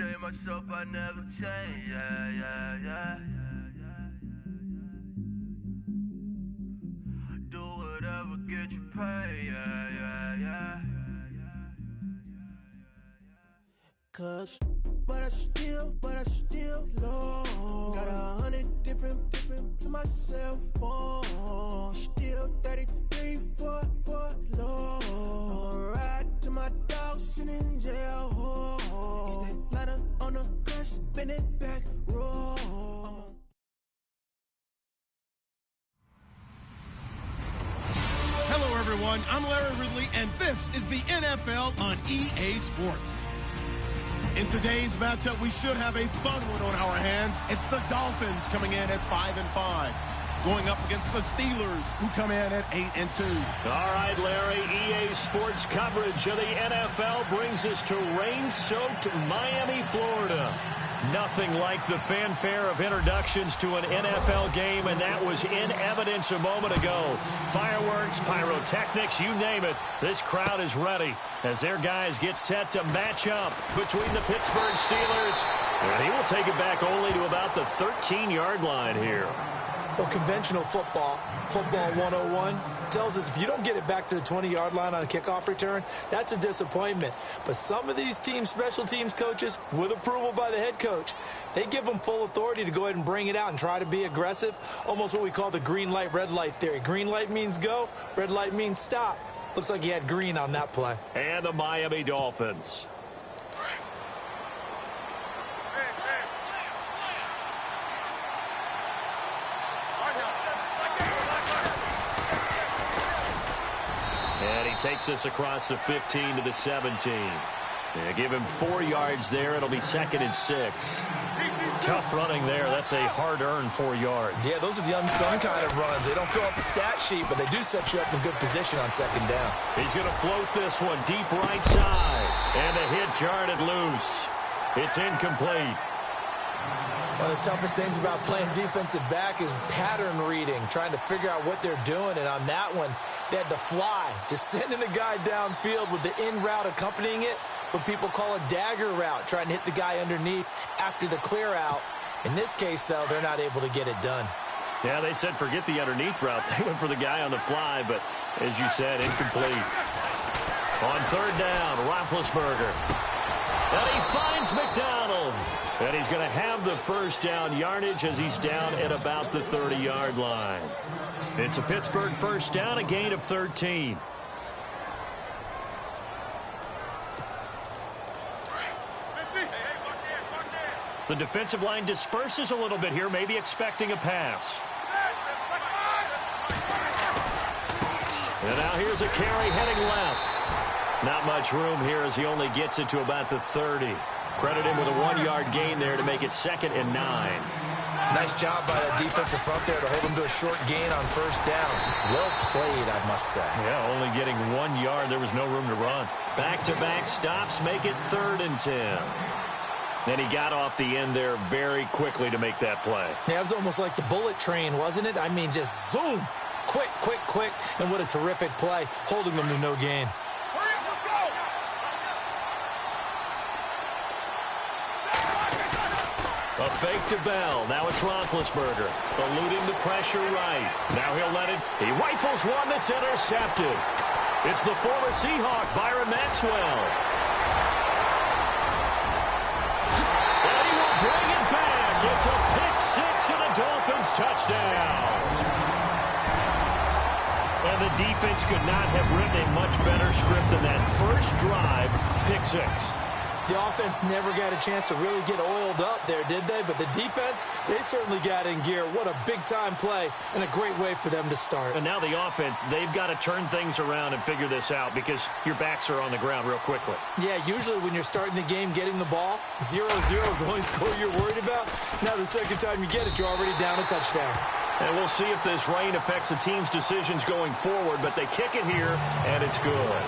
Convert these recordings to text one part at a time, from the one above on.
Everyday myself, I never change, yeah. Do whatever, get you paid, yeah. Cause, but I still low. Got 100 different to my cell phone. Still 33 for low. I'ma ride to my dog sitting in jail. It's that ladder on the grass, spin it back, roll. Hello, everyone. I'm Larry Ridley, and this is the NFL on EA Sports. In today's matchup, we should have a fun one on our hands. It's the Dolphins coming in at 5-5, going up against the Steelers, who come in at 8-2. All right, Larry, EA Sports coverage of the NFL brings us to rain-soaked Miami, Florida. Nothing like the fanfare of introductions to an NFL game, and that was in evidence a moment ago. Fireworks, pyrotechnics, you name it. This crowd is ready as their guys get set to match up between the Pittsburgh Steelers. And he will take it back only to about the 13-yard line here. Well, conventional football 101, tells us if you don't get it back to the 20-yard line on a kickoff return, that's a disappointment. But some of these teams, special teams coaches, with approval by the head coach, they give them full authority to go ahead and bring it out and try to be aggressive, almost what we call the green light, red light theory. Green light means go, red light means stop. Looks like he had green on that play. And the Miami Dolphins. And he takes us across the 15 to the 17. They give him 4 yards there. It'll be 2nd and 6. Tough running there. That's a hard-earned 4 yards. Yeah, those are the unsung kind of runs. They don't fill up the stat sheet, but they do set you up in good position on 2nd down. He's going to float this one deep right side. And the hit jarred it loose. It's incomplete. One of the toughest things about playing defensive back is pattern reading, trying to figure out what they're doing. And on that one, they had to fly, just sending a guy downfield with the in route accompanying it, what people call a dagger route, trying to hit the guy underneath after the clear out. In this case, though, they're not able to get it done. Yeah, they said forget the underneath route. They went for the guy on the fly, but as you said, incomplete. On 3rd down, Roethlisberger. And he finds McDonald. And he's going to have the first down yardage as he's down at about the 30-yard line. It's a Pittsburgh first down, a gain of 13. The defensive line disperses a little bit here, maybe expecting a pass. And now here's a carry heading left. Not much room here as he only gets it to about the 30. Credit him with a 1-yard gain there to make it 2nd and 9. Nice job by the defensive front there to hold him to a short gain on 1st down. Well played, I must say. Yeah, only getting 1 yard. There was no room to run. Back-to-back stops make it 3rd and 10. Then he got off the end there very quickly to make that play. Yeah, it was almost like the bullet train, wasn't it? I mean, just zoom. Quick. And what a terrific play, holding them to no gain. A fake to Bell. Now it's Roethlisberger. Eluding the pressure right. Now he'll let it. He rifles one that's intercepted. It's the former Seahawk, Byron Maxwell. And he will bring it back. It's a pick-6 and a Dolphins touchdown. And the defense could not have written a much better script than that first drive, pick-6. The offense never got a chance to really get oiled up there, did they? But the defense, they certainly got in gear. What a big-time play and a great way for them to start. And now the offense, they've got to turn things around and figure this out because your backs are on the ground real quickly. Yeah, usually when you're starting the game getting the ball, 0-0 is the only score you're worried about. Now the second time you get it, you're already down a touchdown. And we'll see if this rain affects the team's decisions going forward, but they kick it here, and it's good.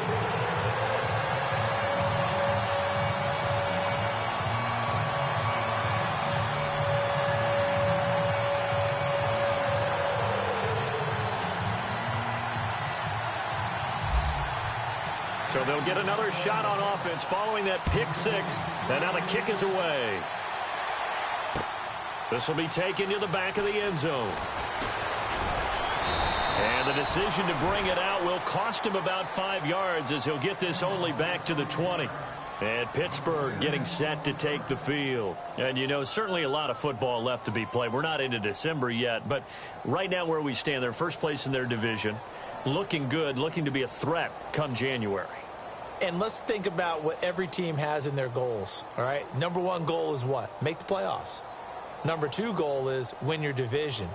So they'll get another shot on offense following that pick six. And now the kick is away. This will be taken to the back of the end zone. And the decision to bring it out will cost him about 5 yards as he'll get this only back to the 20. And Pittsburgh getting set to take the field. And, you know, certainly a lot of football left to be played. We're not into December yet, but right now where we stand, they're first place in their division. Looking good, looking to be a threat come January. And let's think about what every team has in their goals, all right? Number one goal is what? Make the playoffs. Number two goal is win your division.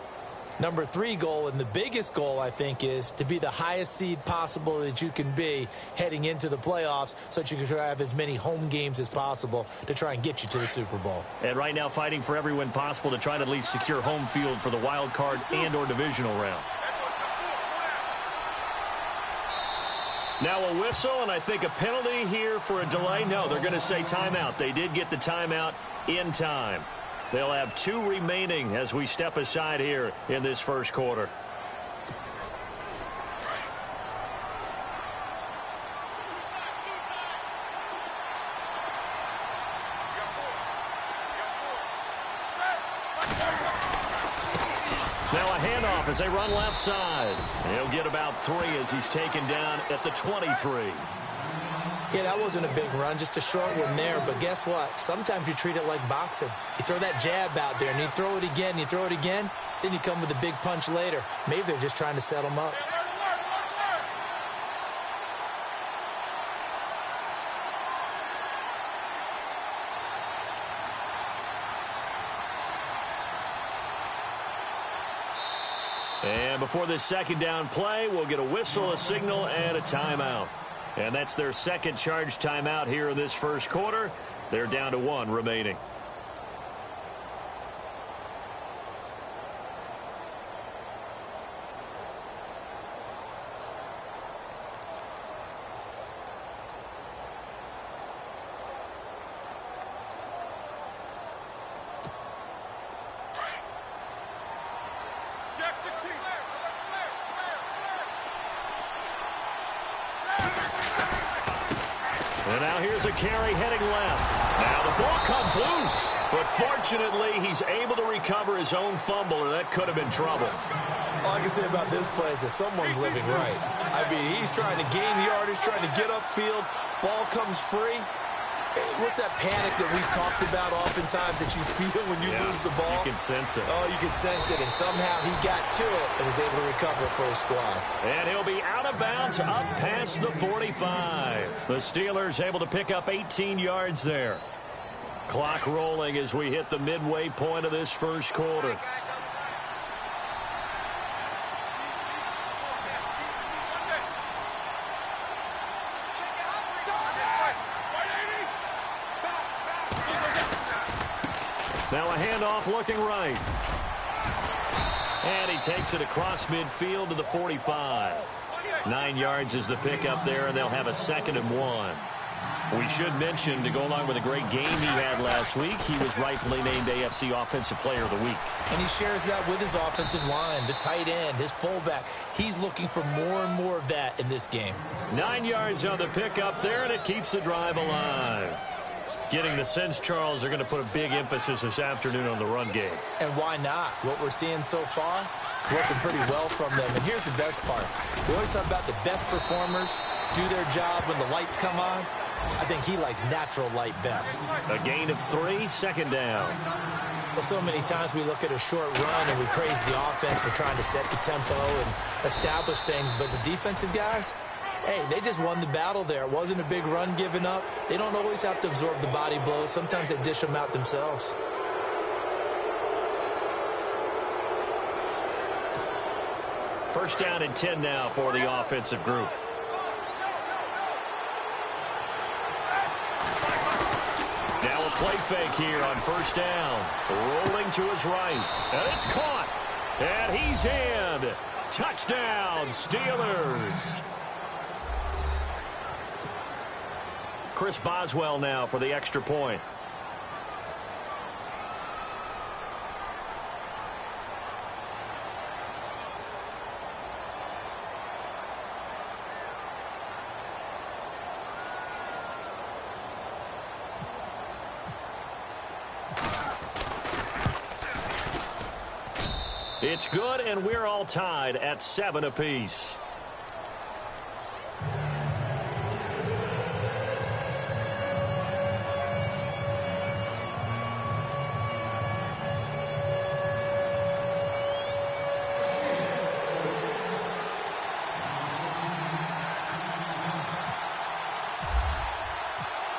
Number three goal, and the biggest goal, I think, is to be the highest seed possible that you can be heading into the playoffs so that you can have as many home games as possible to try and get you to the Super Bowl. And right now fighting for every win possible to try to at least secure home field for the wild card and or divisional round. Now a whistle, and I think a penalty here for a delay. No, they're going to say timeout. They did get the timeout in time. They'll have 2 remaining as we step aside here in this first quarter. Now a handoff as they run left side. He'll get about 3 as he's taken down at the 23. Yeah, that wasn't a big run, just a short one there. But guess what? Sometimes you treat it like boxing. You throw that jab out there, and you throw it again, you throw it again, then you come with a big punch later. Maybe they're just trying to set them up. And before this second down play, we'll get a whistle, a signal, and a timeout. And that's their second charge timeout here in this first quarter. They're down to 1 remaining. And now here's a carry heading left. Now the ball comes loose. But fortunately, he's able to recover his own fumble, or that could have been trouble. All I can say about this play is that someone's living right. I mean, he's trying to gain yardage, trying to get upfield. Ball comes free. What's that panic that we've talked about oftentimes that you feel when you lose the ball? You can sense it. Oh, you can sense it. And somehow he got to it and was able to recover it for his squad. And he'll be out of bounds up past the 45. The Steelers able to pick up 18 yards there. Clock rolling as we hit the midway point of this first quarter. Now a handoff looking right. And he takes it across midfield to the 45. 9 yards is the pickup there, and they'll have a 2nd and 1. We should mention, to go along with a great game he had last week, he was rightfully named AFC Offensive Player of the Week. And he shares that with his offensive line, the tight end, his fullback. He's looking for more and more of that in this game. 9 yards on the pickup there, and it keeps the drive alive. Getting the sense, Charles, they're going to put a big emphasis this afternoon on the run game. And why not? What we're seeing so far, working pretty well from them. And here's the best part. We always talk about the best performers do their job when the lights come on. I think he likes natural light best. A gain of 3, 2nd down. Well, so many times we look at a short run and we praise the offense for trying to set the tempo and establish things. But the defensive guys, hey, they just won the battle there. It wasn't a big run given up. They don't always have to absorb the body blows. Sometimes they dish them out themselves. First down and 10 now for the offensive group. Now a play fake here on first down. Rolling to his right. And it's caught. And he's in. Touchdown, Steelers. Chris Boswell now for the extra point. It's good, and we're all tied at 7 apiece.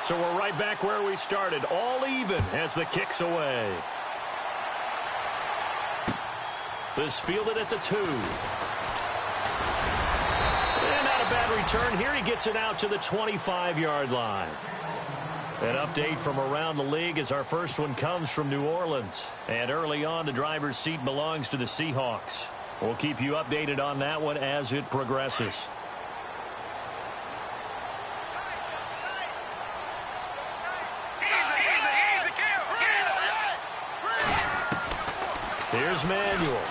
So we're right back where we started, all even as the kick's away. This fielded at the 2. And not a bad return here. He gets it out to the 25-yard line. An update from around the league as our first one comes from New Orleans. And early on, the driver's seat belongs to the Seahawks. We'll keep you updated on that one as it progresses. Here's Manuel.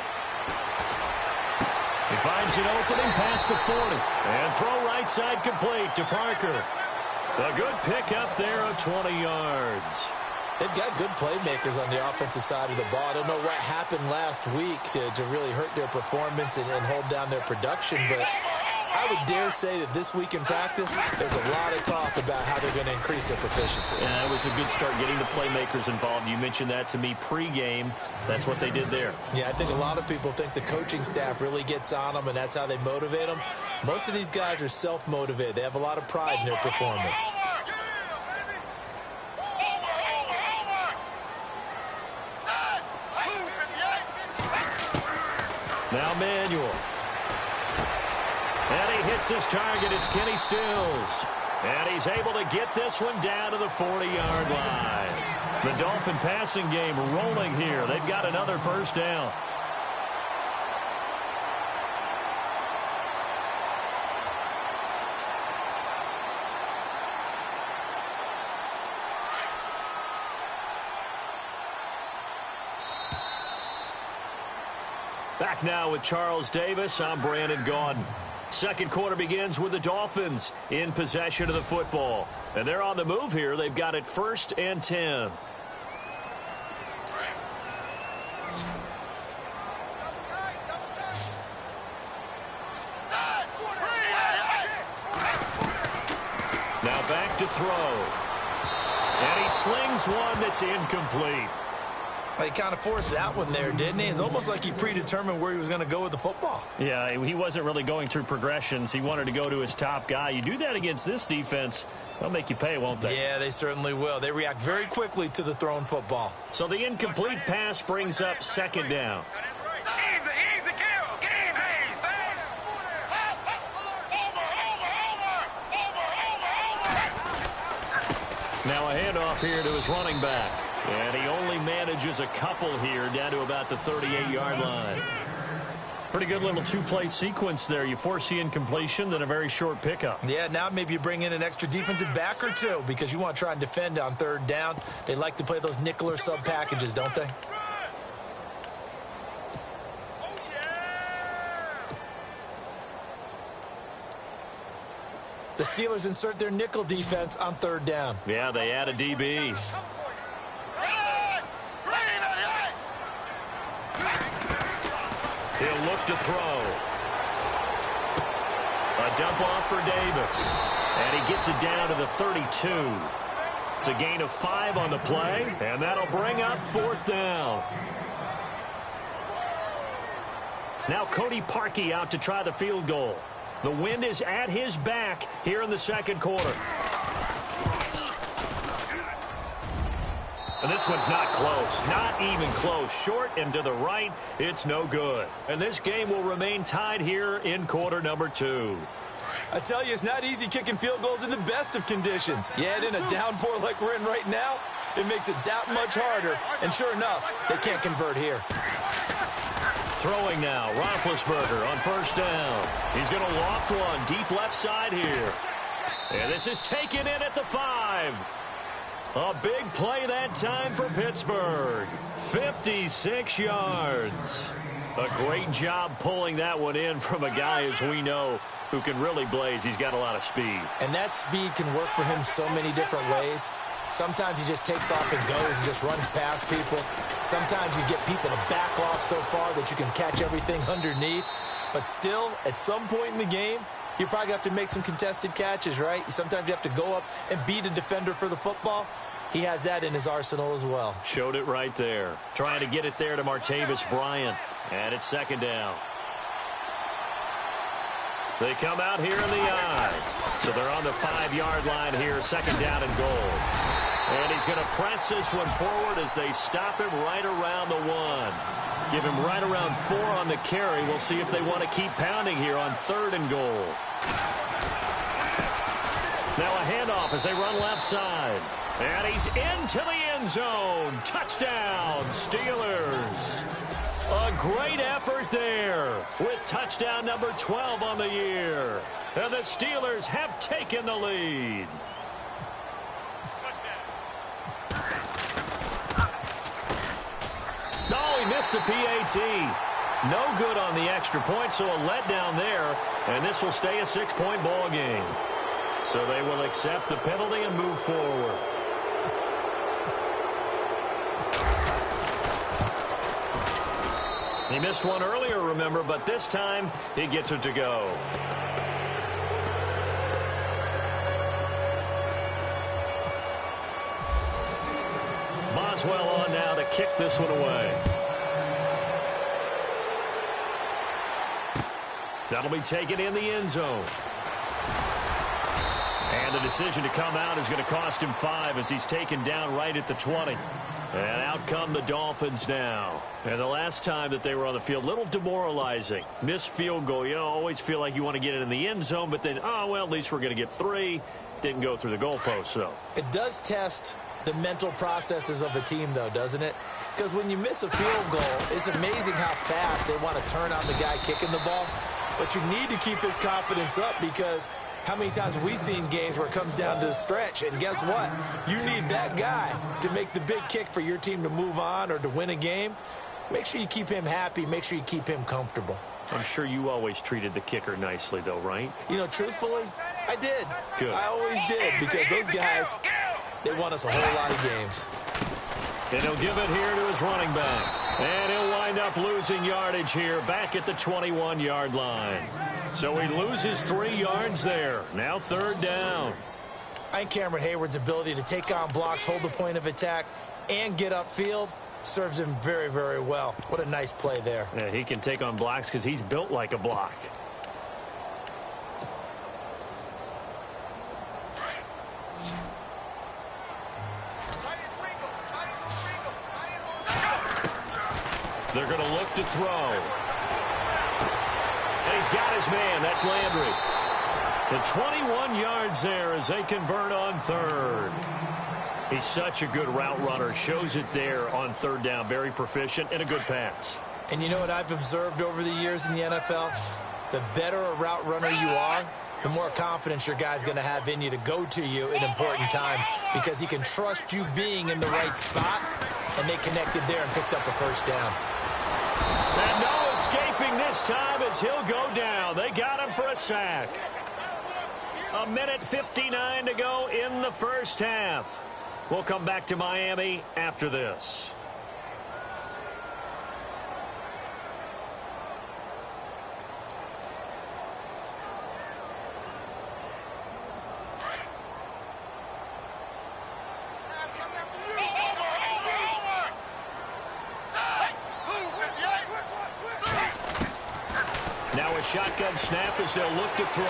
He finds an opening past the 40. And throw right side complete to Parker. A good pickup there of 20 yards. They've got good playmakers on the offensive side of the ball. I don't know what happened last week to really hurt their performance and hold down their production, but I would dare say that this week in practice, there's a lot of talk about how they're going to increase their proficiency. Yeah, that was a good start getting the playmakers involved. You mentioned that to me pregame. That's what they did there. Yeah, I think a lot of people think the coaching staff really gets on them, and that's how they motivate them. Most of these guys are self-motivated. They have a lot of pride in their performance. Now Manuel. And he hits his target. It's Kenny Stills. And he's able to get this one down to the 40-yard line. The Dolphin passing game rolling here. They've got another first down. Back now with Charles Davis. I'm Brandon Gaudin. Second quarter begins with the Dolphins in possession of the football. And they're on the move here. They've got it 1st and 10. Now back to throw. And he slings one that's incomplete. He kind of forced that one there, didn't he? It's almost like he predetermined where he was going to go with the football. Yeah, he wasn't really going through progressions. He wanted to go to his top guy. You do that against this defense, they'll make you pay, won't they? Yeah, they certainly will. They react very quickly to the thrown football. So the incomplete pass brings up 2nd down. Now a handoff here to his running back. And he only manages a couple here down to about the 38-yard line. Pretty good little two-play sequence there. You force the incompletion, then a very short pickup. Yeah, now maybe you bring in an extra defensive back or two because you want to try and defend on 3rd down. They like to play those nickel or sub packages, don't they? The Steelers insert their nickel defense on 3rd down. Yeah, they add a DB. He'll look to throw. A dump off for Davis. And he gets it down to the 32. It's a gain of 5 on the play, and that'll bring up 4th down. Now Cody Parkey out to try the field goal. The wind is at his back here in the 2nd quarter. And this one's not close. Not even close. Short and to the right. It's no good. And this game will remain tied here in quarter number 2. I tell you, it's not easy kicking field goals in the best of conditions. Yet in a downpour like we're in right now, it makes it that much harder. And sure enough, they can't convert here. Throwing now, Roethlisberger on 1st down. He's going to loft one deep left side here. And this is taken in at the 5. A big play that time for Pittsburgh. 56 yards. A great job pulling that one in from a guy, as we know, who can really blaze. He's got a lot of speed. And that speed can work for him so many different ways. Sometimes he just takes off and goes and just runs past people. Sometimes you get people to back off so far that you can catch everything underneath. But still, at some point in the game, you probably have to make some contested catches, right? Sometimes you have to go up and beat a defender for the football. He has that in his arsenal as well. Showed it right there. Trying to get it there to Martavis Bryant. And it's second down. They come out here in the eye. So they're on the 5-yard line here, second down and goal. And he's going to press this one forward as they stop him right around the 1. Give him right around 4 on the carry. We'll see if they want to keep pounding here on 3rd and goal. Now a handoff as they run left side. And he's into the end zone. Touchdown, Steelers. A great effort there with touchdown number 12 on the year. And the Steelers have taken the lead. No, he missed the PAT. No good on the extra point, so a letdown there. And this will stay a 6-point ball game. So they will accept the penalty and move forward. He missed one earlier, remember, but this time he gets it to go. Boswell on now to kick this one away. That'll be taken in the end zone. And the decision to come out is going to cost him 5 as he's taken down right at the 20. And out come the Dolphins now. And the last time that they were on the field, a little demoralizing. Missed field goal. You always feel like you want to get it in the end zone, but then, oh, well, at least we're going to get 3. Didn't go through the goalpost, though. It does test the mental processes of a team, though, doesn't it? Because when you miss a field goal, it's amazing how fast they want to turn on the guy kicking the ball. But you need to keep his confidence up because how many times have we seen games where it comes down to the stretch? And guess what? You need that guy to make the big kick for your team to move on or to win a game. Make sure you keep him happy. Make sure you keep him comfortable. I'm sure you always treated the kicker nicely, though, right? You know, truthfully, I did. Good. I always did because those guys, they won us a whole lot of games. And he'll give it here to his running back. And he'll wind up losing yardage here back at the 21-yard line. So he loses 3 yards there. Now 3rd down. I think Cameron Hayward's ability to take on blocks, hold the point of attack, and get upfield serves him very, very well. What a nice play there. Yeah, he can take on blocks because he's built like a block. They're going to look to throw. And he's got his man. That's Landry. The 21 yards there as they convert on 3rd. He's such a good route runner. Shows it there on 3rd down. Very proficient and a good pass. And you know what I've observed over the years in the NFL? The better a route runner you are, the more confidence your guy's going to have in you to go to you in important times because he can trust you being in the right spot, and they connected there and picked up a 1st down. And no escaping this time as he'll go down. They got him for a sack. 1:59 to go in the 1st half. We'll come back to Miami after this. Now a shotgun snap as they'll look to throw.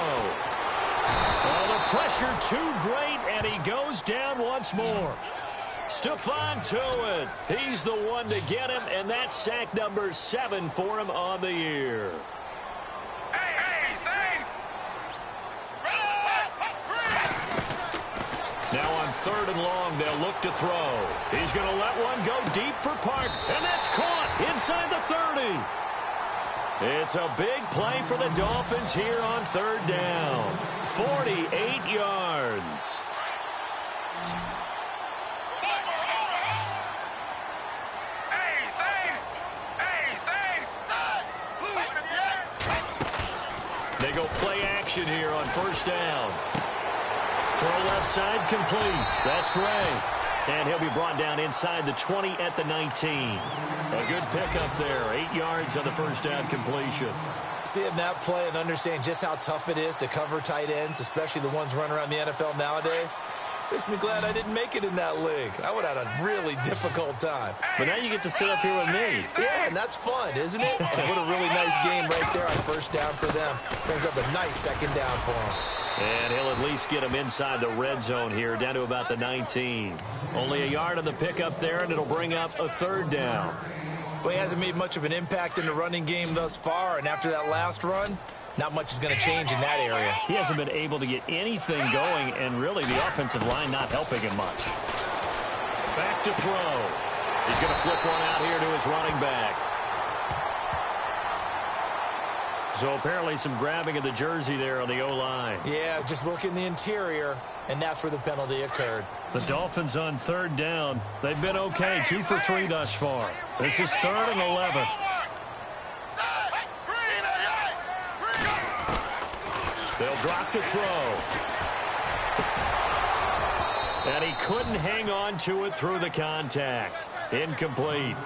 Oh, the pressure too great, and he goes down once more. Stephon Tuitt, he's the one to get him, and that's sack number 7 for him on the year. Now on 3rd and long, they'll look to throw. He's going to let one go deep for Park, and that's caught inside the 30. It's a big play for the Dolphins here on 3rd down. 48 yards. They go play action here on 1st down. Throw left side complete. That's Gray. And he'll be brought down inside the 20 at the 19. A good pickup there. 8 yards on the first down completion. Seeing that play and understanding just how tough it is to cover tight ends, especially the ones running around the NFL nowadays, makes me glad I didn't make it in that league. I would have had a really difficult time. But now you get to sit up here with me. Yeah, and that's fun, isn't it? And what a really nice game right there on first down for them. Brings up a nice second down for them. And he'll at least get him inside the red zone here, down to about the 19. Only a yard on the pickup there, and it'll bring up a third down. Well, he hasn't made much of an impact in the running game thus far, and after that last run, not much is going to change in that area. He hasn't been able to get anything going, and really the offensive line not helping him much. Back to throw. He's going to flip one out here to his running back. So apparently some grabbing of the jersey there on the O-line. Yeah, just look in the interior, and that's where the penalty occurred. The Dolphins on third down. They've been okay, 2 for 3 thus far. This is 3rd and 11. They'll drop to throw. And he couldn't hang on to it through the contact. Incomplete.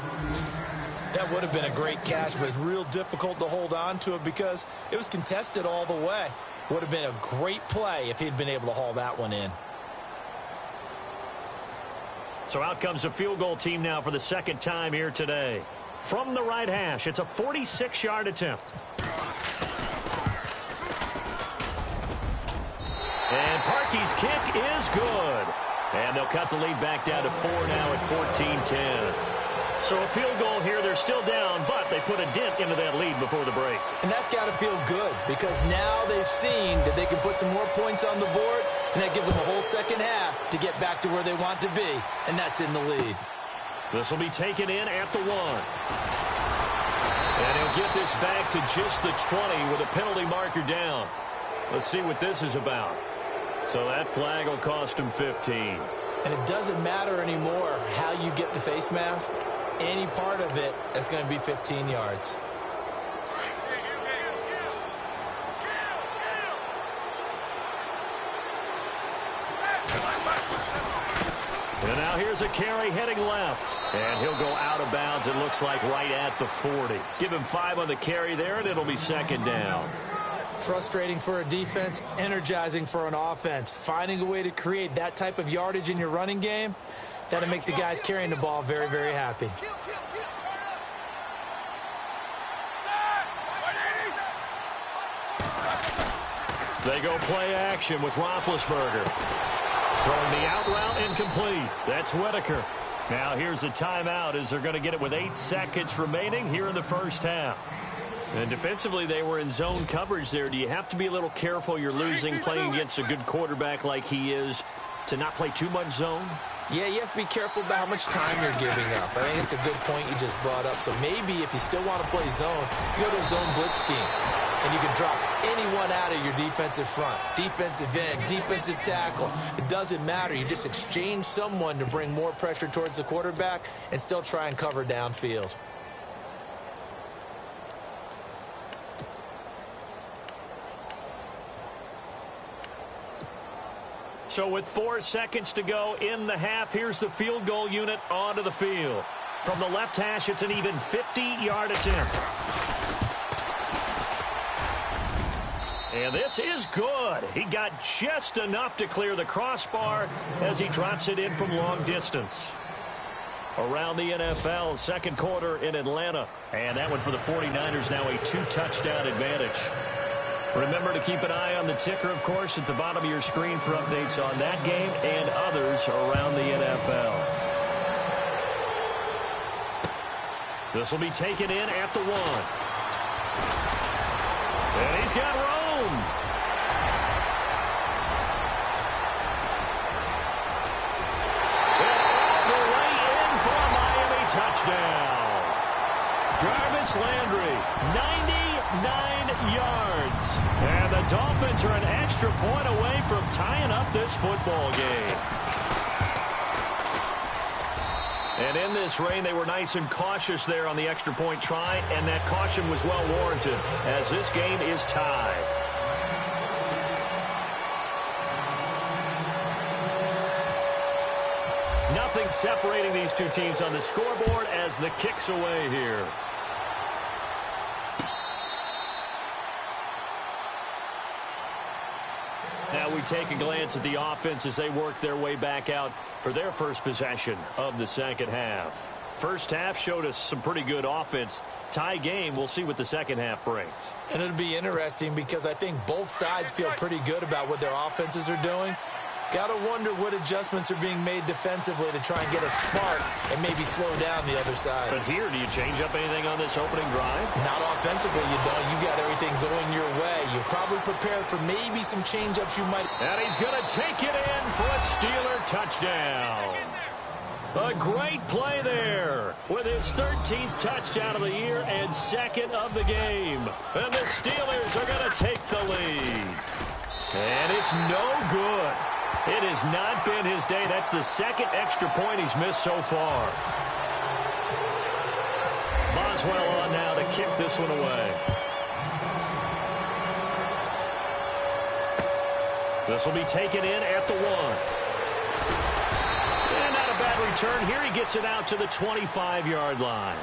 That would have been a great catch, but it's real difficult to hold on to it because it was contested all the way. Would have been a great play if he'd been able to haul that one in. So out comes a field goal team now for the second time here today. From the right hash, it's a 46-yard attempt. And Parkey's kick is good. And they'll cut the lead back down to 4 now at 14-10. So a field goal here, they're still down, but they put a dent into that lead before the break. And that's got to feel good because now they've seen that they can put some more points on the board, and that gives them a whole second half to get back to where they want to be, and that's in the lead. This will be taken in at the 1. And he'll get this back to just the 20 with a penalty marker down. Let's see what this is about. So that flag will cost him 15. And it doesn't matter anymore how you get the face mask. Any part of it is going to be 15 yards. And now here's a carry heading left. And he'll go out of bounds, it looks like, right at the 40. Give him 5 on the carry there, and it'll be second down. Frustrating for a defense, energizing for an offense. Finding a way to create that type of yardage in your running game, that'll make the guys carrying the ball very, very happy. They go play action with Roethlisberger. Throwing the out route incomplete. That's Whitaker. Now here's a timeout as they're going to get it with 8 seconds remaining here in the first half. And defensively, they were in zone coverage there. Do you have to be a little careful? You're losing, playing against a good quarterback like he is, to not play too much zone? Yeah, you have to be careful about how much time you're giving up. I think it's a good point you just brought up. So maybe if you still want to play zone, you go to a zone blitz scheme. And you can drop anyone out of your defensive front. Defensive end, defensive tackle. It doesn't matter. You just exchange someone to bring more pressure towards the quarterback and still try and cover downfield. So with 4 seconds to go in the half, here's the field goal unit onto the field. From the left hash, it's an even 50-yard attempt. And this is good. He got just enough to clear the crossbar as he drops it in from long distance. Around the NFL, second quarter in Atlanta. And that one for the 49ers, now a 2-touchdown advantage. Remember to keep an eye on the ticker, of course, at the bottom of your screen for updates on that game and others around the NFL. This will be taken in at the 1. And he's got Rome. And all the way in for a Miami touchdown. Jarvis Landry, 99 yards. And the Dolphins are an extra point away from tying up this football game. And in this rain, they were nice and cautious there on the extra point try, and that caution was well warranted as this game is tied. Nothing separating these two teams on the scoreboard as the kick's away here. Now we take a glance at the offense as they work their way back out for their first possession of the second half. First half showed us some pretty good offense. Tie game, we'll see what the second half brings. And it'll be interesting because I think both sides feel pretty good about what their offenses are doing. Got to wonder what adjustments are being made defensively to try and get a spark and maybe slow down the other side. But here, do you change up anything on this opening drive? Not offensively, you don't. You got everything going your way. You've probably prepared for maybe some change-ups you might. And he's going to take it in for a Steeler touchdown. A great play there with his 13th touchdown of the year and second of the game. And the Steelers are going to take the lead. And it's no good. It has not been his day. That's the second extra point he's missed so far. Boswell on now to kick this one away. This will be taken in at the 1. And not a bad return. Here he gets it out to the 25-yard line.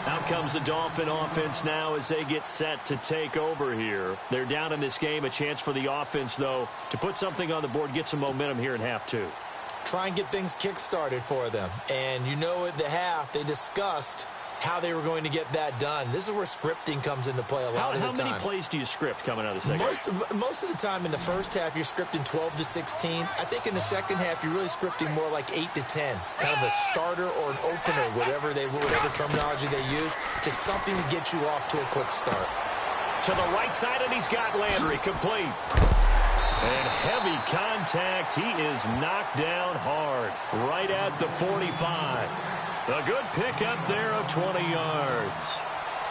Out comes the Dolphin offense now as they get set to take over here. They're down in this game. A chance for the offense, though, to put something on the board, get some momentum here in half 2. Try and get things kick-started for them. And you know at the half, they discussed how they were going to get that done. This is where scripting comes into play a lot of the time. How many plays do you script coming out of the second half? Most of the time in the first half, you're scripting 12 to 16. I think in the second half, you're really scripting more like 8 to 10. Kind of a starter or an opener, whatever terminology they use, just something to get you off to a quick start. To the right side, and he's got Landry complete. And heavy contact. He is knocked down hard right at the 45. A good pickup there of 20 yards.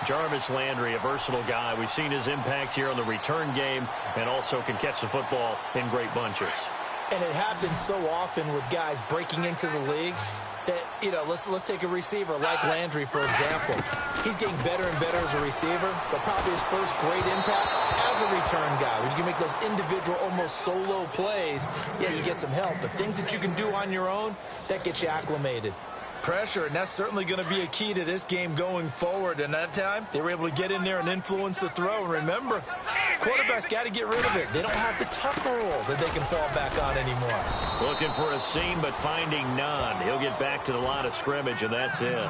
Jarvis Landry, a versatile guy. We've seen his impact here on the return game and also can catch the football in great bunches. And it happens so often with guys breaking into the league that, you know, let's take a receiver like Landry, for example. He's getting better and better as a receiver, but probably his first great impact as a return guy. When you can make those individual, almost solo plays, yeah, you get some help. But things that you can do on your own, that gets you acclimated. Pressure, and that's certainly going to be a key to this game going forward. And that time, they were able to get in there and influence the throw. And remember, quarterbacks got to get rid of it. They don't have the tuck rule that they can fall back on anymore. Looking for a seam, but finding none. He'll get back to the line of scrimmage, and that's it.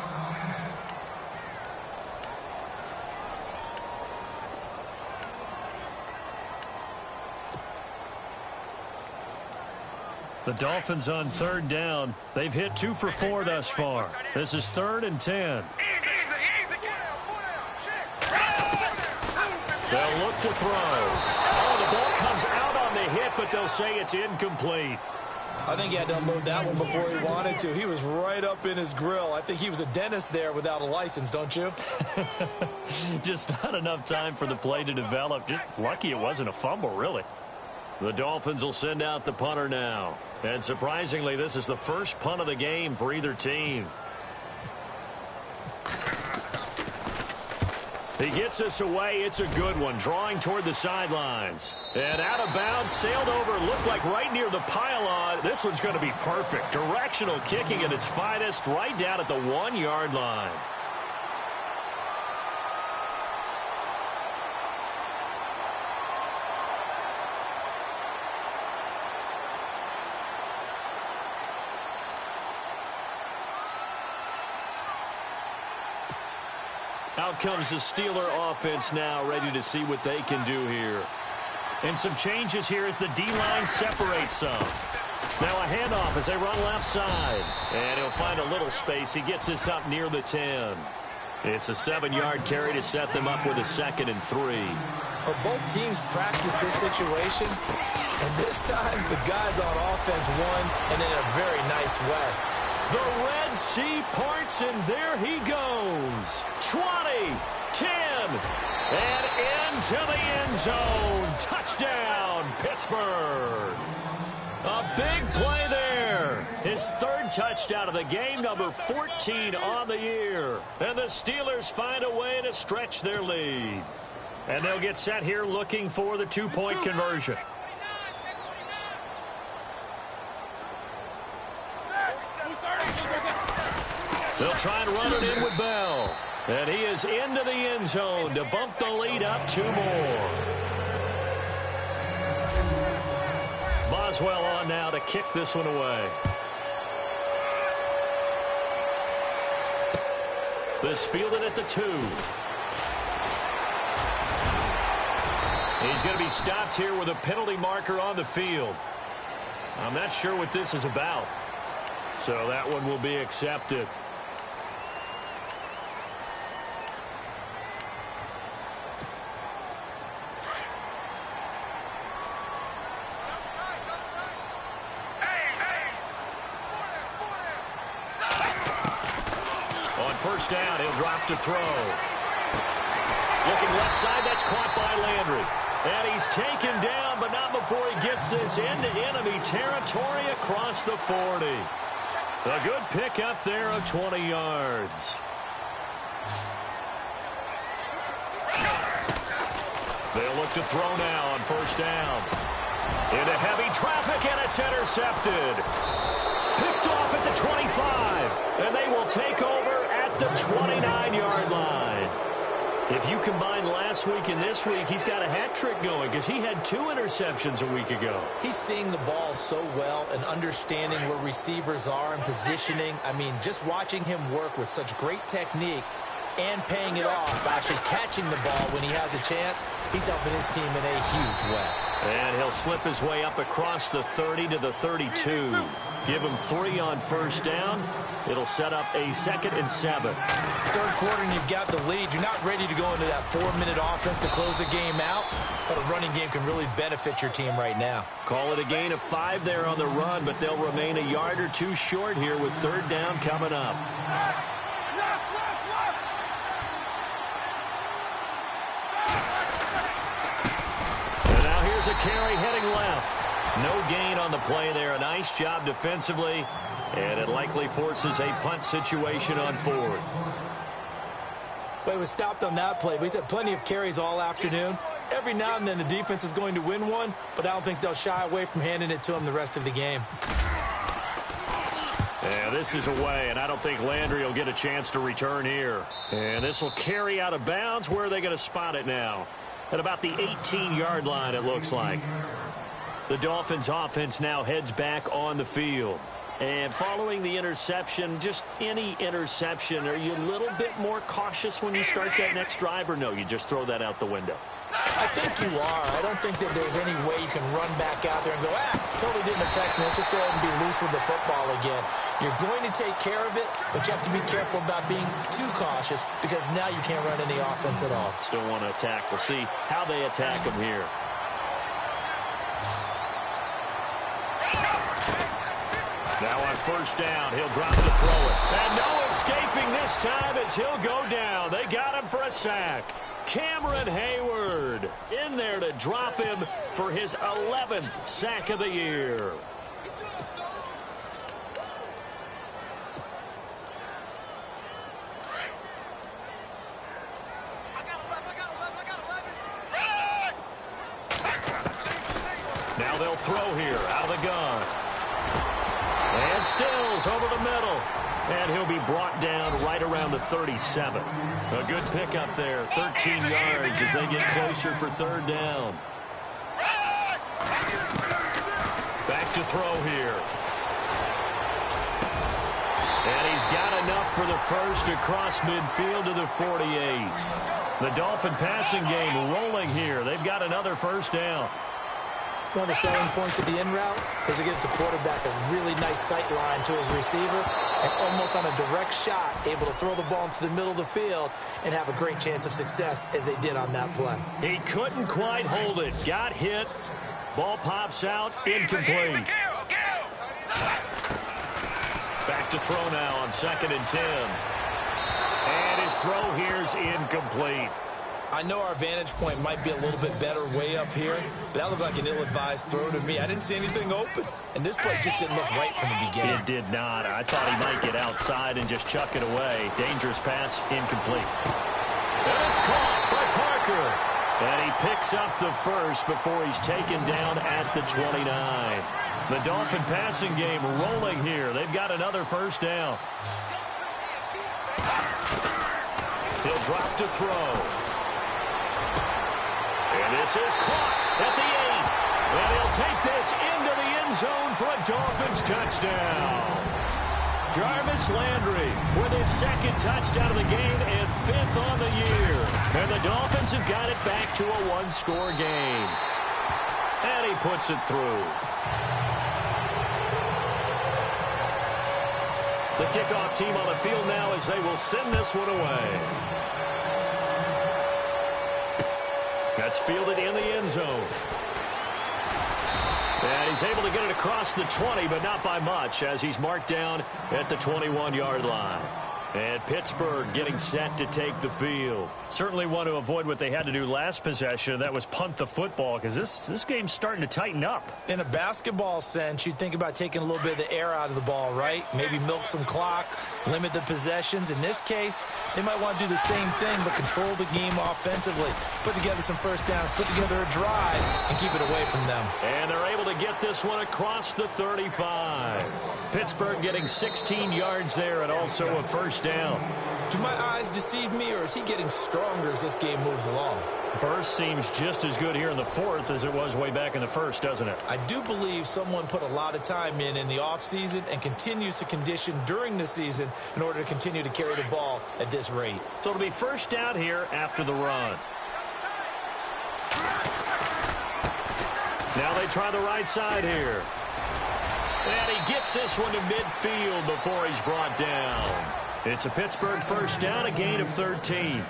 The Dolphins on third down. They've hit 2 for 4 thus far. This is 3rd and 10. They'll look to throw. Oh, the ball comes out on the hit, but they'll say it's incomplete. I think he had to unload that one before he wanted to. He was right up in his grill. I think he was a dentist there without a license, don't you? Just not enough time for the play to develop. Just lucky it wasn't a fumble, really. The Dolphins will send out the punter now. And surprisingly, this is the first punt of the game for either team. He gets this away. It's a good one. Drawing toward the sidelines. And out of bounds, sailed over, looked like right near the pylon. This one's going to be perfect. Directional kicking at its finest, right down at the 1-yard line. Out comes the Steeler offense now, ready to see what they can do here. And some changes here as the D-line separates some. Now a handoff as they run left side. And he'll find a little space. He gets this up near the 10. It's a 7-yard carry to set them up with a 2nd and 3. Well, both teams practice this situation. And this time, the guys on offense won, and in a very nice way. The Red Sea parts, and there he goes. 20, 10, and into the end zone. Touchdown, Pittsburgh. A big play there. His 3rd touchdown of the game, number 14 on the year. And the Steelers find a way to stretch their lead. And they'll get set here looking for the 2-point conversion. They'll try and run it in with Bell. And he is into the end zone to bump the lead up 2 more. Boswell on now to kick this one away. This fielded at the 2. He's going to be stopped here with a penalty marker on the field. I'm not sure what this is about. So that one will be accepted. First down, he'll drop to throw. Looking left side, that's caught by Landry. And he's taken down, but not before he gets this into enemy territory across the 40. A good pick up there of 20 yards. They'll look to throw now on first down. Into heavy traffic, and it's intercepted. Picked off at the 25, and they will take over at the 29-yard line. If you combine last week and this week, he's got a hat trick going because he had 2 interceptions a week ago. He's seeing the ball so well and understanding where receivers are and positioning. I mean, just watching him work with such great technique and paying it off, actually catching the ball when he has a chance, he's helping his team in a huge way. And he'll slip his way up across the 30 to the 32. Give him 3 on first down. It'll set up a 2nd and 7. Third quarter and you've got the lead. You're not ready to go into that 4-minute offense to close the game out, but a running game can really benefit your team right now. Call it a gain of 5 there on the run, but they'll remain a yard or 2 short here with third down coming up. And now here's a carry heading left. No gain on the play there. A nice job defensively, and it likely forces a punt situation on 4th. But he was stopped on that play. But he's had plenty of carries all afternoon. Every now and then the defense is going to win one, but I don't think they'll shy away from handing it to him the rest of the game. Yeah, this is away, and I don't think Landry will get a chance to return here. And this will carry out of bounds. Where are they going to spot it now? At about the 18-yard line, it looks like. The Dolphins offense now heads back on the field. And following the interception, just any interception, are you a little bit more cautious when you start that next drive, or no, you just throw that out the window? I think you are. I don't think that there's any way you can run back out there and go, totally didn't affect me. Let's just go ahead and be loose with the football again. You're going to take care of it, but you have to be careful about being too cautious because now you can't run any offense at all. Still want to attack. We'll see how they attack them here. Now on first down, he'll drop to throw it. And no escaping this time as he'll go down. They got him for a sack. Cameron Hayward in there to drop him for his 11th sack of the year. Now they'll throw here out of the gun. And Stills over the middle. And he'll be brought down right around the 37. A good pickup there, 13 yards as they get closer for third down. Back to throw here. And he's got enough for the first across midfield to the 48. The Dolphin passing game rolling here. They've got another first down. One of the selling points of the in route is it gives the quarterback a really nice sight line to his receiver and almost on a direct shot able to throw the ball into the middle of the field and have a great chance of success as they did on that play. He couldn't quite hold it. Got hit. Ball pops out. Incomplete. Back to throw now on 2nd and 10. And his throw here's incomplete. I know our vantage point might be a little bit better way up here, but that looked like an ill-advised throw to me. I didn't see anything open, and this play just didn't look right from the beginning. It did not. I thought he might get outside and just chuck it away. Dangerous pass, incomplete. And it's caught by Parker. And he picks up the first before he's taken down at the 29. The Dolphin passing game rolling here. They've got another first down. He'll drop to throw. And this is caught at the 8. And he'll take this into the end zone for a Dolphins touchdown. Jarvis Landry with his second touchdown of the game and 5th on the year. And the Dolphins have got it back to a one-score game. And he puts it through. The kickoff team on the field now as they will send this one away. That's fielded in the end zone. And he's able to get it across the 20, but not by much, as he's marked down at the 21-yard line. And Pittsburgh getting set to take the field. Certainly want to avoid what they had to do last possession. That was punt the football, because this game's starting to tighten up. In a basketball sense, you think about taking a little bit of the air out of the ball, right? Maybe milk some clock, limit the possessions. In this case, they might want to do the same thing, but control the game offensively. Put together some first downs, put together a drive, and keep it away from them. And they're able to get this one across the 35. Pittsburgh getting 16 yards there and also a first down. Do my eyes deceive me, or is he getting stronger as this game moves along? Burst seems just as good here in the fourth as it was way back in the first, doesn't it? I do believe someone put a lot of time in the offseason and continues to condition during the season in order to continue to carry the ball at this rate. So it'll be first down here after the run. Now they try the right side here. And he gets this one to midfield before he's brought down. It's a Pittsburgh first down, a gain of 13.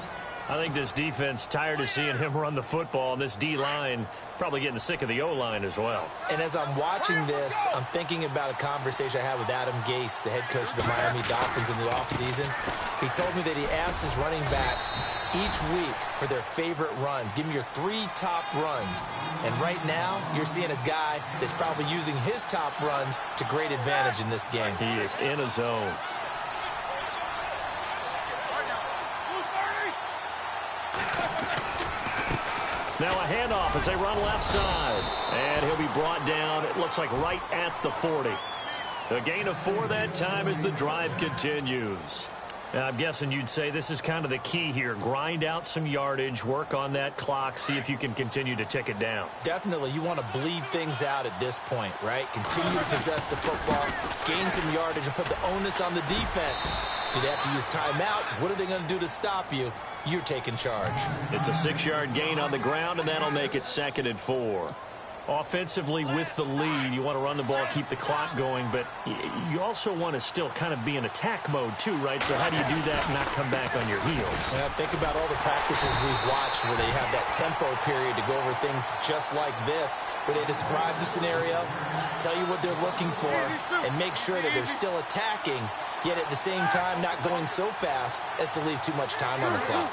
I think this defense tired of seeing him run the football, and this D-line probably getting sick of the O-line as well. And as I'm watching this, I'm thinking about a conversation I had with Adam Gase, the head coach of the Miami Dolphins in the offseason. He told me that he asked his running backs each week for their favorite runs. Give me your 3 top runs. And right now, you're seeing a guy that's probably using his top runs to great advantage in this game. He is in a zone. Now a handoff as they run left side. And he'll be brought down, it looks like right at the 40. A gain of 4 that time as the drive continues. Now, I'm guessing you'd say this is kind of the key here. Grind out some yardage, work on that clock, see if you can continue to tick it down. Definitely. You want to bleed things out at this point, right? Continue to possess the football, gain some yardage, and put the onus on the defense. Do they have to use timeouts? What are they going to do to stop you? You're taking charge. It's a 6-yard gain on the ground, and that'll make it 2nd and 4. Offensively with the lead, you want to run the ball, keep the clock going, but you also want to still kind of be in attack mode too, right? So how do you do that and not come back on your heels? Yeah, think about all the practices we've watched where they have that tempo period to go over things just like this, where they describe the scenario, tell you what they're looking for, and make sure that they're still attacking, yet at the same time not going so fast as to leave too much time on the clock.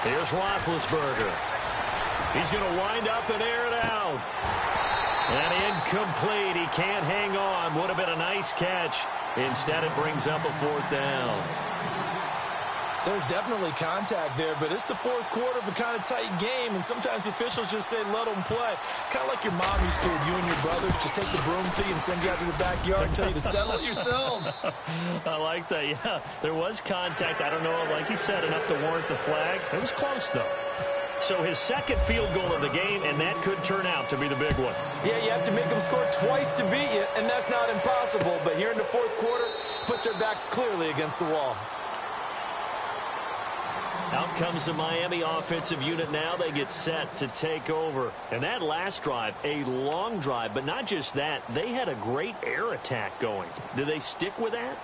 Here's Roethlisberger. He's going to wind up and air it out. And incomplete. He can't hang on. Would have been a nice catch. Instead, it brings up a 4th down. There's definitely contact there, but it's the 4th quarter of a kind of tight game, and sometimes the officials just say, let them play. Kind of like your mom used to, you and your brothers just take the broom to you and send you out to the backyard and tell you to settle it yourselves. I like that, yeah. There was contact. I don't know, like you said, enough to warrant the flag. It was close, though. So his 2nd field goal of the game, and that could turn out to be the big one. Yeah, you have to make them score twice to beat you, and that's not impossible. But here in the 4th quarter, puts their backs clearly against the wall. Out comes the Miami offensive unit now. They get set to take over. And that last drive, a long drive, but not just that. They had a great air attack going. Do they stick with that?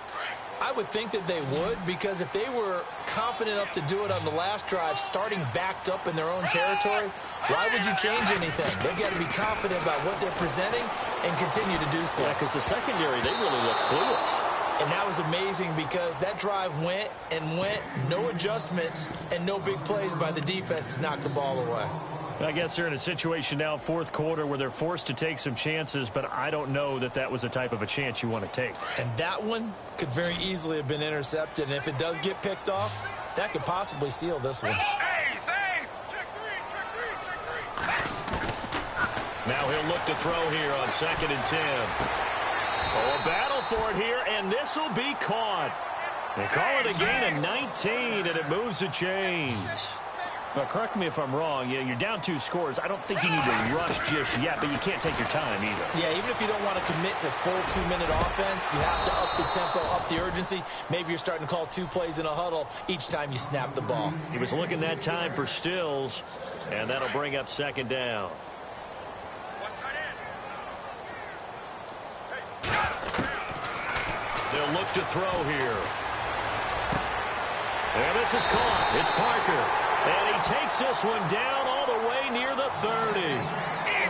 I would think that they would, because if they were confident enough to do it on the last drive, starting backed up in their own territory, why would you change anything? They've got to be confident about what they're presenting and continue to do so. Yeah, because the secondary, they really look clueless. And that was amazing because that drive went and went, no adjustments, and no big plays by the defense to knock the ball away. I guess they're in a situation now, 4th quarter, where they're forced to take some chances, but I don't know that that was the type of a chance you want to take. And that one could very easily have been intercepted, and if it does get picked off, that could possibly seal this one. Now he'll look to throw here on 2nd and 10. Oh, a battle for it here, and this will be caught. They call it a gain of 19, and it moves the chains. Now, correct me if I'm wrong. Yeah, you're down 2 scores. I don't think you need to rush just yet, but you can't take your time either. Yeah, even if you don't want to commit to full 2-minute offense, you have to up the tempo, up the urgency. Maybe you're starting to call 2 plays in a huddle each time you snap the ball. He was looking that time for Stills, and that'll bring up 2nd down. They'll look to throw here. And this is caught. It's Parker. And he takes this one down all the way near the 30.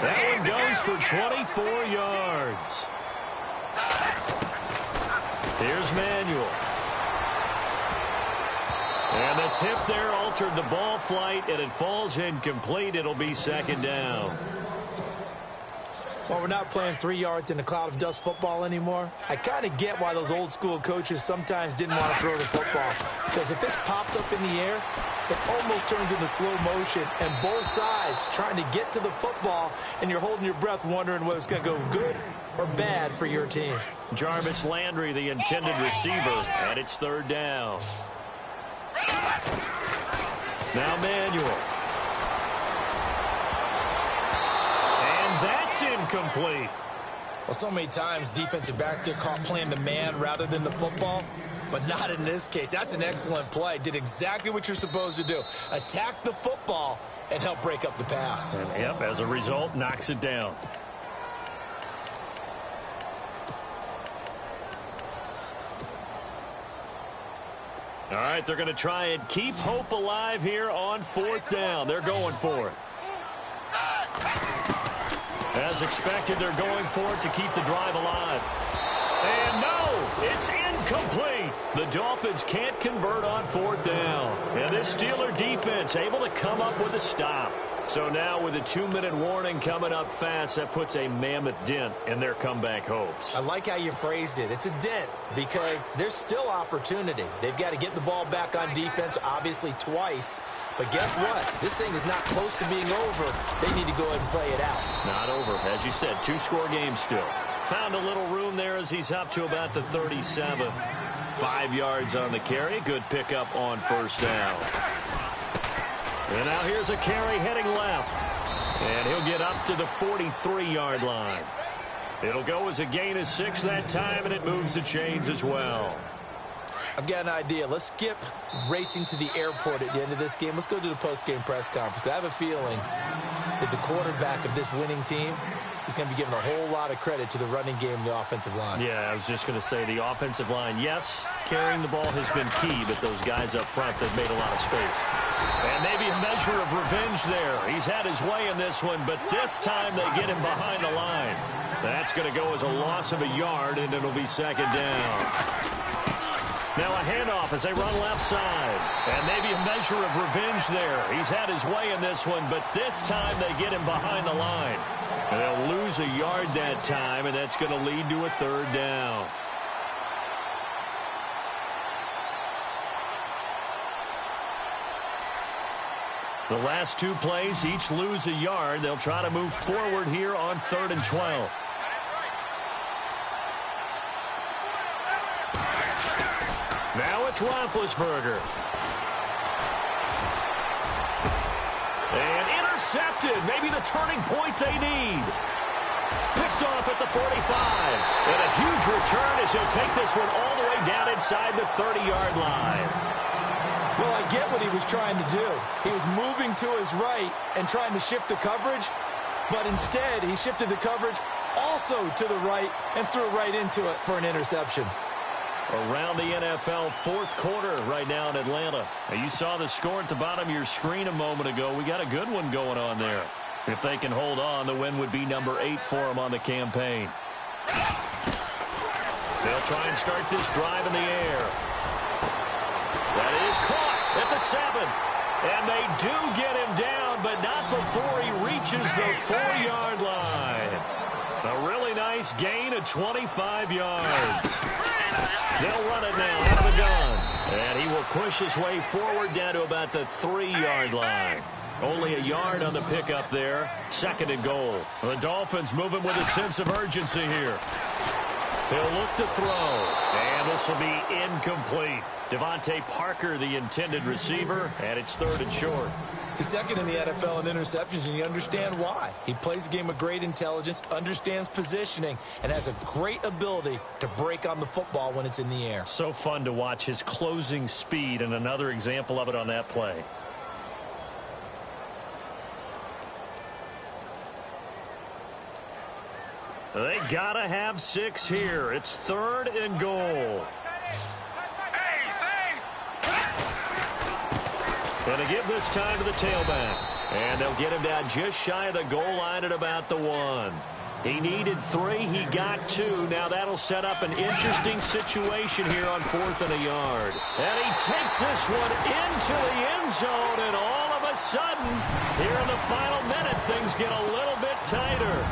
That one goes for 24 yards. Here's Manuel. And the tip there altered the ball flight, and it falls incomplete. It'll be 2nd down. Well, we're not playing 3 yards in a cloud of dust football anymore. I kind of get why those old school coaches sometimes didn't want to throw the football. Because if it's popped up in the air, it almost turns into slow motion. And both sides trying to get to the football, and you're holding your breath wondering whether it's going to go good or bad for your team. Jarvis Landry, the intended receiver, and it's 3rd down. Now Manuel. That's incomplete. Well, so many times defensive backs get caught playing the man rather than the football, but not in this case. That's an excellent play. Did exactly what you're supposed to do. Attack the football and help break up the pass. And, yep, as a result, knocks it down. All right, they're going to try and keep hope alive here on 4th down. They're going for it. As expected, they're going for it to keep the drive alive. And no, it's incomplete. The Dolphins can't convert on 4th down. And this Steeler defense able to come up with a stop. So now with a 2-minute warning coming up fast, that puts a mammoth dent in their comeback hopes. I like how you phrased it. It's a dent because there's still opportunity. They've got to get the ball back on defense, obviously twice. But guess what? This thing is not close to being over. They need to go ahead and play it out. Not over. As you said, 2-score game still. Found a little room there as he's up to about the 37. 5 yards on the carry. Good pickup on 1st down. And now here's a carry heading left. And he'll get up to the 43-yard line. It'll go as a gain of 6 that time, and it moves the chains as well. I've got an idea. Let's skip racing to the airport at the end of this game. Let's go to the post-game press conference. I have a feeling that the quarterback of this winning team is going to be given a whole lot of credit to the running game and the offensive line. Yeah, I was just going to say the offensive line, yes, carrying the ball has been key, but those guys up front, they've made a lot of space. And maybe a measure of revenge there. He's had his way in this one, but this time they get him behind the line. That's going to go as a loss of a yard, and it'll be 2nd down. Now a handoff as they run left side. And maybe a measure of revenge there. He's had his way in this one, but this time they get him behind the line. And they'll lose a yard that time, and that's going to lead to a 3rd down. The last 2 plays, each lose a yard. They'll try to move forward here on 3rd and 12. Now it's Roethlisberger. And intercepted. Maybe the turning point they need. Picked off at the 45. And a huge return as he'll take this one all the way down inside the 30-yard line. Well, I get what he was trying to do. He was moving to his right and trying to shift the coverage. But instead, he shifted the coverage also to the right and threw right into it for an interception. Around the NFL 4th quarter right now in Atlanta. Now you saw the score at the bottom of your screen a moment ago. We got a good one going on there. If they can hold on, the win would be number 8 for them on the campaign. They'll try and start this drive in the air. That is caught at the 7. And they do get him down, but not before he reaches the 4-yard line. A really nice gain of 25 yards. They'll run it now out of the gun. And he will push his way forward down to about the 3-yard line. Only a yard on the pickup there. 2nd and goal. The Dolphins moving with a sense of urgency here. He'll look to throw, and this will be incomplete. Devontae Parker, the intended receiver, and it's 3rd and short. He's second in the NFL in interceptions, and you understand why. He plays a game with great intelligence, understands positioning, and has a great ability to break on the football when it's in the air. So fun to watch his closing speed, and another example of it on that play. They gotta have 6 here. It's 3rd and goal. Going to give this time to the tailback. And they'll get him down just shy of the goal line at about the 1. He needed 3. He got 2. Now that'll set up an interesting situation here on 4th and a yard. And he takes this one into the end zone. And all of a sudden, here in the final minute, things get a little bit tighter.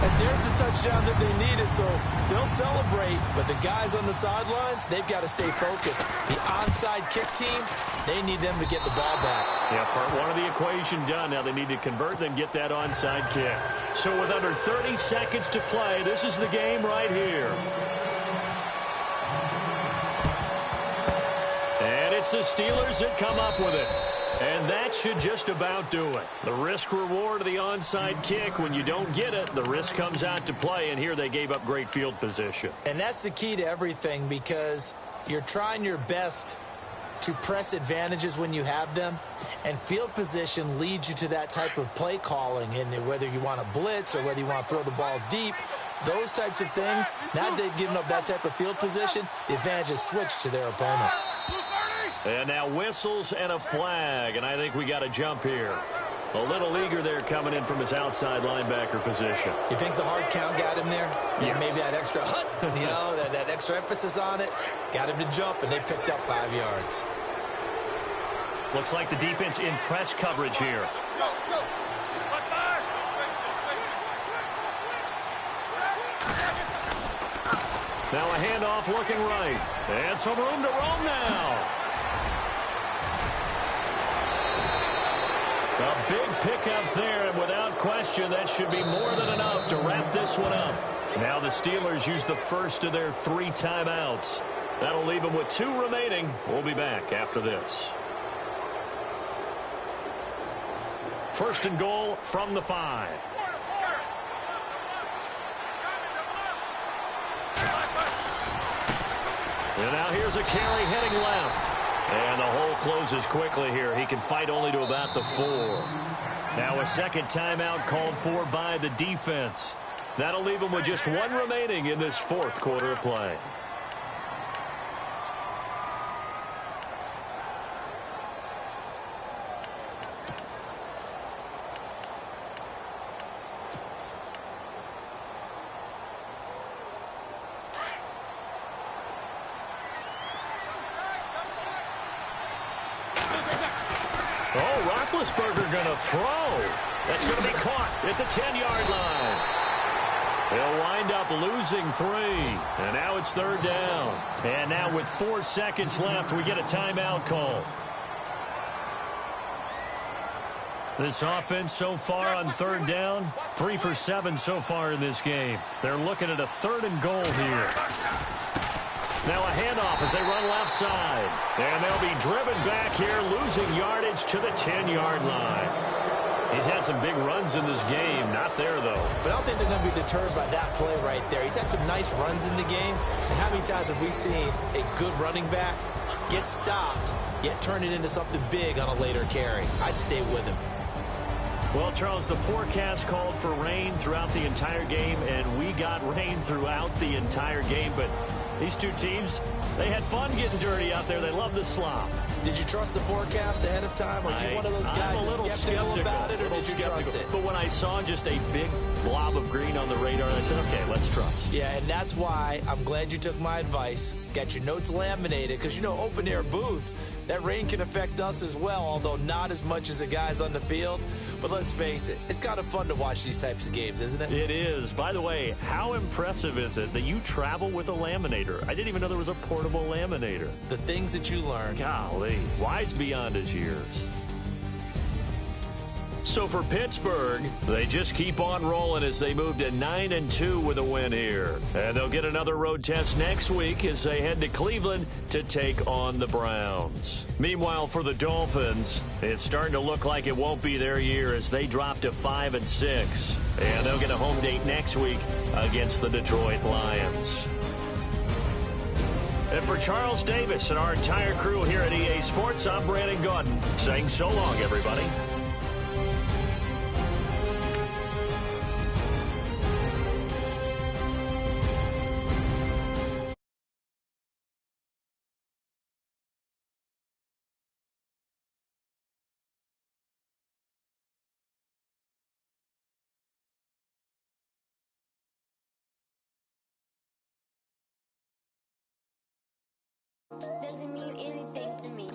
And there's the touchdown that they needed, so they'll celebrate. But the guys on the sidelines, they've got to stay focused. The onside kick team, they need them to get the ball back. Yeah, part 1 of the equation done. Now they need to convert, then get that onside kick. So with under 30 seconds to play, this is the game right here. And it's the Steelers that come up with it. And that should just about do it. The risk-reward of the onside kick, when you don't get it, the risk comes out to play, and here they gave up great field position. And that's the key to everything, because you're trying your best to press advantages when you have them, and field position leads you to that type of play calling, and whether you want to blitz or whether you want to throw the ball deep, those types of things, now that they've given up that type of field position, the advantage is switched to their opponent. And now whistles and a flag, and I think we got a jump here. A little eager there coming in from his outside linebacker position. You think the hard count got him there? Yes. Maybe that extra hut, you know, that extra emphasis on it, got him to jump, and they picked up 5 yards. Looks like the defense in press coverage here. Now a handoff looking right. And some room to roam now. A big pickup there, and without question, that should be more than enough to wrap this one up. Now the Steelers use the first of their 3 timeouts. That'll leave them with 2 remaining. We'll be back after this. 1st and goal from the 5. And now here's a carry heading left. And the hole closes quickly here. He can fight only to about the 4. Now a second timeout called for by the defense. That'll leave him with just 1 remaining in this 4th quarter of play. Roethlisberger going to throw. That's going to be caught at the 10-yard line. They'll wind up losing 3. And now it's 3rd down. And now with 4 seconds left, we get a timeout call. This offense so far on 3rd down, 3 for 7 so far in this game. They're looking at a 3rd and goal here. Now a handoff as they run left side. And they'll be driven back here, losing yardage to the 10-yard line. He's had some big runs in this game. Not there, though. But I don't think they're going to be deterred by that play right there. He's had some nice runs in the game. And how many times have we seen a good running back get stopped, yet turn it into something big on a later carry? I'd stay with him. Well, Charles, the forecast called for rain throughout the entire game, and we got rain throughout the entire game. But these 2 teams, they had fun getting dirty out there. They love the slop. Did you trust the forecast ahead of time? Are you one of those guys that's skeptical about it, or did you trust it? But when I saw just a big blob of green on the radar, I said, okay, let's trust. Yeah, and that's why I'm glad you took my advice. Got your notes laminated, because, you know, open-air booth, that rain can affect us as well, although not as much as the guys on the field. But let's face it, it's kind of fun to watch these types of games, isn't it? It is. By the way, how impressive is it that you travel with a laminator? I didn't even know there was a portable laminator. The things that you learn. Golly, wise beyond his years. So for Pittsburgh, they just keep on rolling as they move to 9-2 with a win here. And they'll get another road test next week as they head to Cleveland to take on the Browns. Meanwhile, for the Dolphins, it's starting to look like it won't be their year as they drop to 5-6. And they'll get a home date next week against the Detroit Lions. And for Charles Davis and our entire crew here at EA Sports, I'm Brandon Gaudin saying so long, everybody. Doesn't mean anything to me.